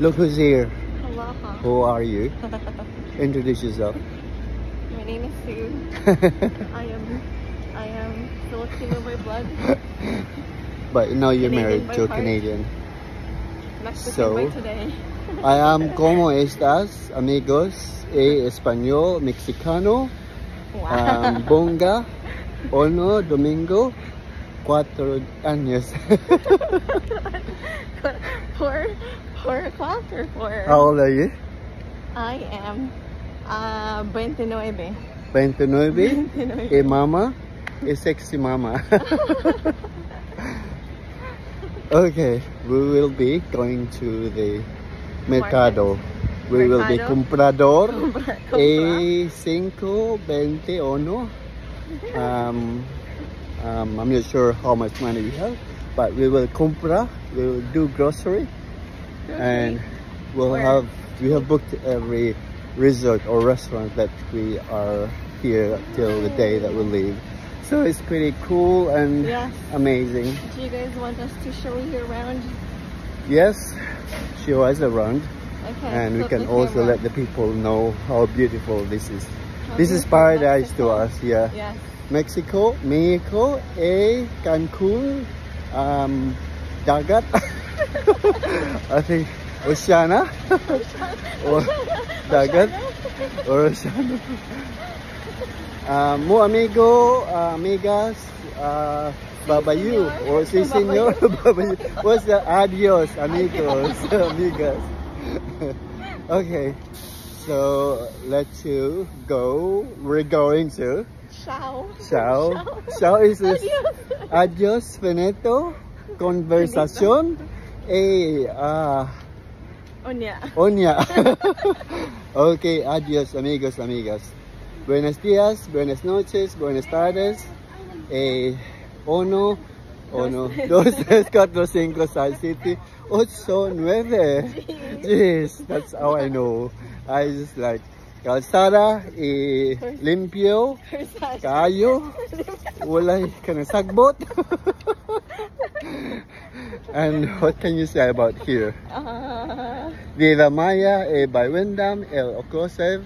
Look who's here. Aloha. Who are you? Introduce yourself. My name is Sue. I am Filipino by blood. But now you're Canadian married by to a heart. Canadian. Mexican So, by today. I am como estas, amigos, español, mexicano, bonga, uno, domingo, 4 años. 4 o'clock or 4? How old are you? I am 29. 29. A mama, a sexy mama. Okay, we will be going to the mercado. We will be comprador a 5.21. I'm not sure how much money we have, but we will compra. We will do grocery, and we have booked every resort or restaurant that we are here till the day that we leave. So it's pretty cool and amazing. Do you guys want us to show you around? Yes, show us around. Okay. And we can also let the people know how beautiful this is. This is paradise to us, yeah. Yes. Mexico, Cancun, Dagat, I think Oceana, or Dagat, or Oceana. Mo amigo, amigas, babayu, or si senor, babayu. What's the adios, amigos, amigas? Okay, so let's go. We're going to Ciao. Ciao is adios, finito, conversación, Onya. Okay, adios, amigos, amigas. Buenos días, buenas noches, buenas tardes. 1, 2, 3, 4, 5, 6, 7, 8, 9. Jeez, that's how I know. I just like calzada, limpio, kayo, walay kanasagbot. And what can you say about here? Villa Maya, by Windham, El Ocosev,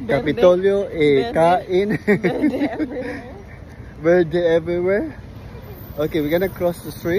Capitolio, Kain, Verde everywhere. Okay, we're gonna cross the street.